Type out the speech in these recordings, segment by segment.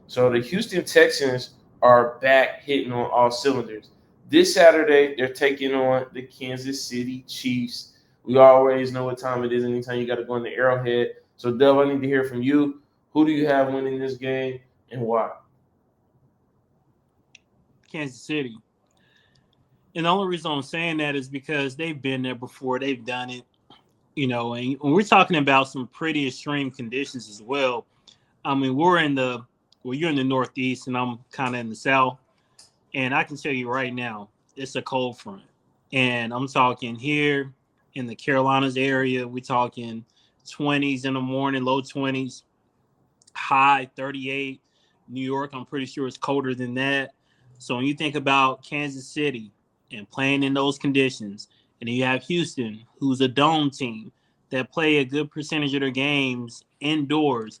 So the Houston Texans are back hitting on all cylinders. This Saturday, they're taking on the Kansas City Chiefs. We always know what time it is anytime you got to go in the Arrowhead. So, Dub, I need to hear from you. Who do you have winning this game and why? Kansas City. And the only reason I'm saying that is because they've been there before. They've done it, and when we're talking about some pretty extreme conditions as well. I mean, you're in the Northeast and I'm kind of in the South. And I can tell you right now, it's a cold front. And I'm talking here in the Carolinas area, we're talking 20s in the morning, low 20s, high 38. New York, I'm pretty sure it's colder than that. So when you think about Kansas City and playing in those conditions, and then you have Houston, who's a dome team that play a good percentage of their games indoors,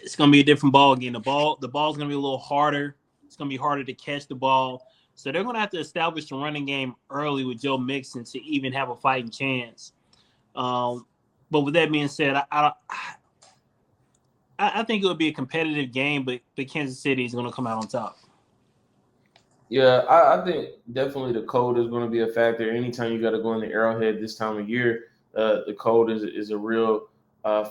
it's going to be a different ball game. The ball's going to be a little harder. It's going to be harder to catch the ball. So they're going to have to establish the running game early with Joe Mixon to even have a fighting chance. Um, but with that being said, I think it would be a competitive game, but Kansas City is going to come out on top. Yeah, I think definitely the cold is going to be a factor. Anytime you got to go in the Arrowhead this time of year, the cold is a real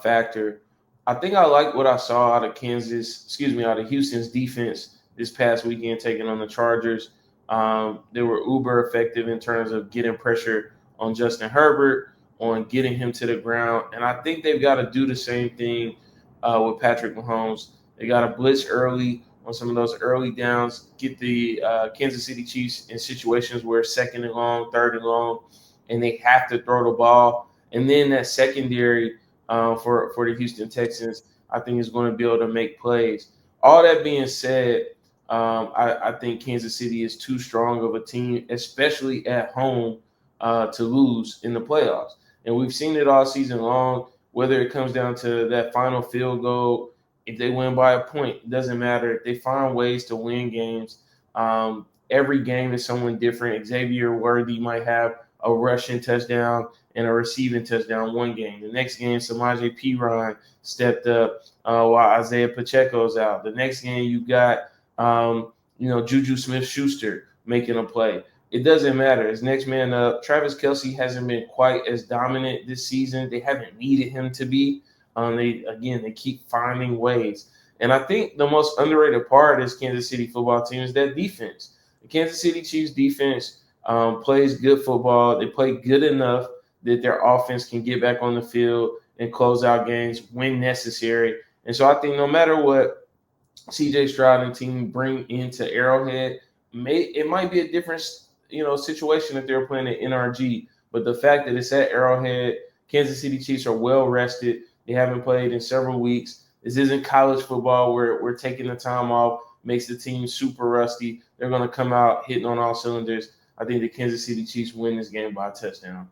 factor. I think I like what I saw out of out of Houston's defense this past weekend, taking on the Chargers. They were uber effective in terms of getting pressure on Justin Herbert, on getting him to the ground, and I think they've got to do the same thing with Patrick Mahomes. They got to blitz early on some of those early downs, get the Kansas City Chiefs in situations where second and long, third and long, and they have to throw the ball. And then that secondary for the Houston Texans, I think is going to be able to make plays. All that being said, I think Kansas City is too strong of a team, especially at home, to lose in the playoffs. And we've seen it all season long, whether it comes down to that final field goal. If they win by a point, it doesn't matter. They find ways to win games. Every game is someone different. Xavier Worthy might have a rushing touchdown and a receiving touchdown one game. The next game, Samaje Perine stepped up while Isaiah Pacheco's out. The next game, you got Juju Smith-Schuster making a play. It doesn't matter. It's next man up. Travis Kelce hasn't been quite as dominant this season. They haven't needed him to be. They keep finding ways. And I think the most underrated part of this Kansas City football team is that defense. The Kansas City Chiefs defense plays good football. They play good enough that their offense can get back on the field and close out games when necessary. And so I think no matter what CJ Stroud and team bring into Arrowhead, it might be a different situation if they're playing at NRG. But the fact that it's at Arrowhead, Kansas City Chiefs are well rested. They haven't played in several weeks. This isn't college football where we're taking the time off, makes the team super rusty. They're going to come out hitting on all cylinders. I think the Kansas City Chiefs win this game by a touchdown.